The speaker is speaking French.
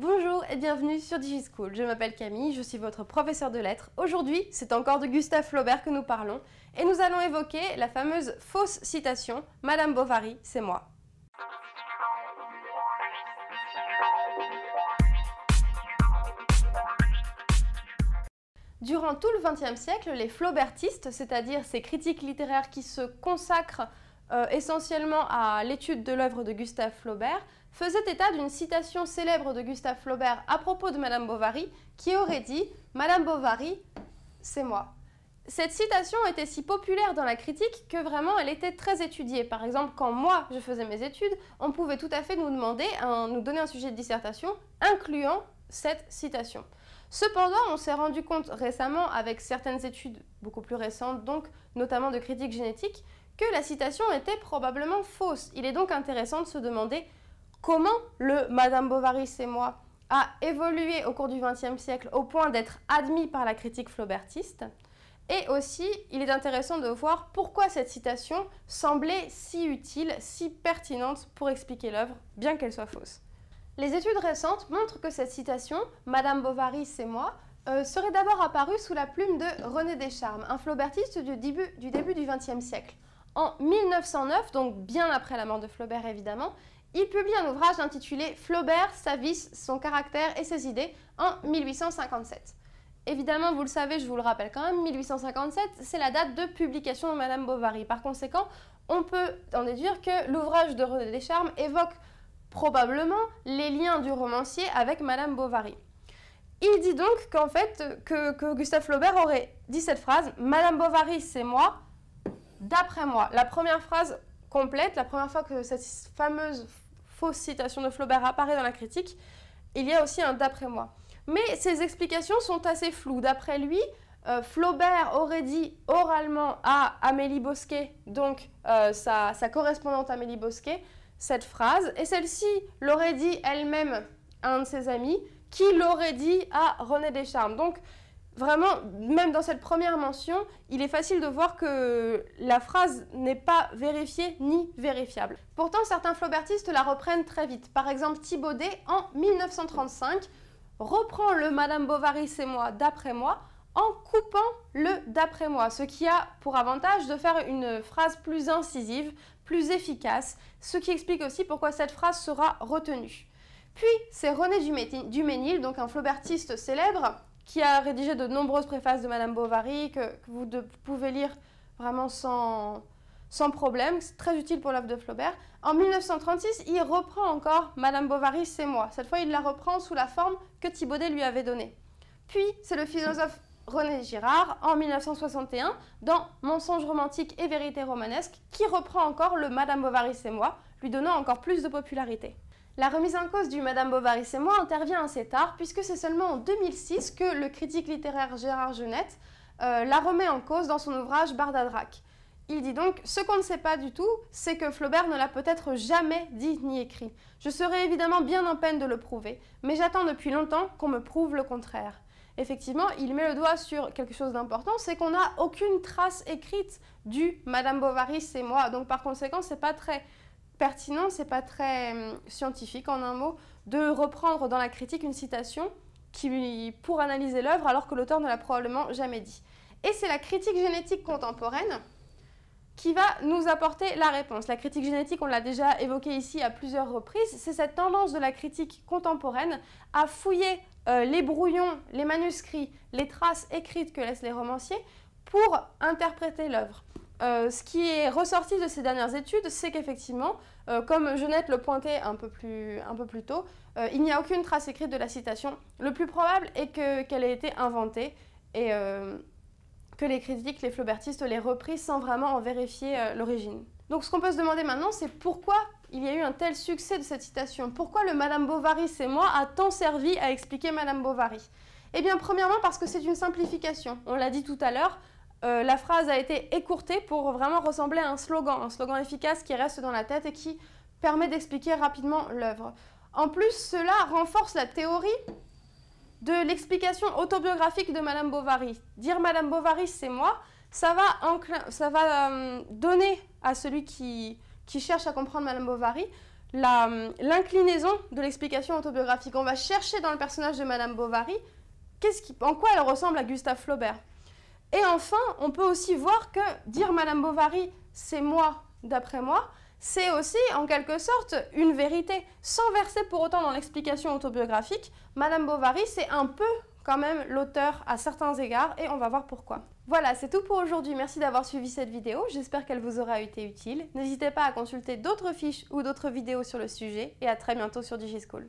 Bonjour et bienvenue sur DigiSchool. Je m'appelle Camille, je suis votre professeure de lettres. Aujourd'hui, c'est encore de Gustave Flaubert que nous parlons et nous allons évoquer la fameuse fausse citation « Madame Bovary, c'est moi ». Durant tout le XXe siècle, les flaubertistes, c'est-à-dire ces critiques littéraires qui se consacrent essentiellement à l'étude de l'œuvre de Gustave Flaubert, faisaient état d'une citation célèbre de Gustave Flaubert à propos de Madame Bovary, qui aurait dit « Madame Bovary, c'est moi ». Cette citation était si populaire dans la critique que vraiment elle était très étudiée. Par exemple, quand moi je faisais mes études, on pouvait tout à fait nous donner un sujet de dissertation incluant cette citation. Cependant, on s'est rendu compte récemment, avec certaines études beaucoup plus récentes, donc notamment de critique génétique, que la citation était probablement fausse. Il est donc intéressant de se demander comment le « Madame Bovary, c'est moi » a évolué au cours du XXe siècle au point d'être admis par la critique flaubertiste. Et aussi, il est intéressant de voir pourquoi cette citation semblait si utile, si pertinente pour expliquer l'œuvre, bien qu'elle soit fausse. Les études récentes montrent que cette citation « Madame Bovary, c'est moi » serait d'abord apparue sous la plume de René Descharmes, un flaubertiste du début du XXe siècle. En 1909, donc bien après la mort de Flaubert évidemment, il publie un ouvrage intitulé « Flaubert, sa vie, son caractère et ses idées » en 1857. Évidemment, vous le savez, je vous le rappelle quand même, 1857, c'est la date de publication de Madame Bovary. Par conséquent, on peut en déduire que l'ouvrage de René Descharmes évoque probablement les liens du romancier avec Madame Bovary. Il dit donc qu'en fait, que Gustave Flaubert aurait dit cette phrase « Madame Bovary, c'est moi, d'après moi ». La première phrase complète, la première fois que cette fameuse fausse citation de Flaubert apparaît dans la critique, il y a aussi un « d'après moi ». Mais ces explications sont assez floues. D'après lui, Flaubert aurait dit oralement à Amélie Bosquet, donc sa correspondante Amélie Bosquet, cette phrase, et celle-ci l'aurait dit elle-même à un de ses amis, qui l'aurait dit à René Descharmes. Donc, vraiment, même dans cette première mention, il est facile de voir que la phrase n'est pas vérifiée ni vérifiable. Pourtant, certains flaubertistes la reprennent très vite. Par exemple, Thibaudet, en 1935, reprend le « Madame Bovary, c'est moi, d'après moi » en coupant le « d'après moi », ce qui a pour avantage de faire une phrase plus incisive, plus efficace, ce qui explique aussi pourquoi cette phrase sera retenue. Puis, c'est René Duménil, donc un flaubertiste célèbre, qui a rédigé de nombreuses préfaces de Madame Bovary, que vous pouvez lire vraiment sans problème, c'est très utile pour l'œuvre de Flaubert. En 1936, il reprend encore « Madame Bovary, c'est moi ». Cette fois, il la reprend sous la forme que Thibaudet lui avait donnée. Puis, c'est le philosophe René Girard, en 1961, dans Mensonges romantiques et vérité romanesque, qui reprend encore le « Madame Bovary, c'est moi », lui donnant encore plus de popularité. La remise en cause du « Madame Bovary, c'est moi » intervient assez tard, puisque c'est seulement en 2006 que le critique littéraire Gérard Genette la remet en cause dans son ouvrage Bardadrac. Il dit donc « Ce qu'on ne sait pas du tout, c'est que Flaubert ne l'a peut-être jamais dit ni écrit. Je serais évidemment bien en peine de le prouver, mais j'attends depuis longtemps qu'on me prouve le contraire. » Effectivement, il met le doigt sur quelque chose d'important, c'est qu'on n'a aucune trace écrite du « Madame Bovary, c'est moi ». Donc par conséquent, c'est pas très pertinent, c'est pas très scientifique en un mot, de reprendre dans la critique une citation pour analyser l'œuvre alors que l'auteur ne l'a probablement jamais dit. Et c'est la critique génétique contemporaine qui va nous apporter la réponse. La critique génétique, on l'a déjà évoqué ici à plusieurs reprises, c'est cette tendance de la critique contemporaine à fouiller les brouillons, les manuscrits, les traces écrites que laissent les romanciers pour interpréter l'œuvre. Ce qui est ressorti de ces dernières études, c'est qu'effectivement, comme Genette le pointait un peu plus tôt, il n'y a aucune trace écrite de la citation. Le plus probable est qu'elle ait été inventée et que les critiques, les flaubertistes l'aient reprise sans vraiment en vérifier l'origine. Donc ce qu'on peut se demander maintenant, c'est pourquoi il y a eu un tel succès de cette citation. Pourquoi le « Madame Bovary, c'est moi » a tant servi à expliquer Madame Bovary? Eh bien, premièrement, parce que c'est une simplification. On l'a dit tout à l'heure, la phrase a été écourtée pour vraiment ressembler à un slogan efficace qui reste dans la tête et qui permet d'expliquer rapidement l'œuvre. En plus, cela renforce la théorie de l'explication autobiographique de Madame Bovary. Dire Madame Bovary, c'est moi, ça va donner à celui qui cherche à comprendre Madame Bovary l'inclinaison de l'explication autobiographique. On va chercher dans le personnage de Madame Bovary en quoi elle ressemble à Gustave Flaubert. Et enfin, on peut aussi voir que dire Madame Bovary, c'est moi, d'après moi, c'est aussi en quelque sorte une vérité. Sans verser pour autant dans l'explication autobiographique, Madame Bovary, c'est un peu quand même l'auteur à certains égards et on va voir pourquoi. Voilà, c'est tout pour aujourd'hui. Merci d'avoir suivi cette vidéo. J'espère qu'elle vous aura été utile. N'hésitez pas à consulter d'autres fiches ou d'autres vidéos sur le sujet et à très bientôt sur DigiSchool.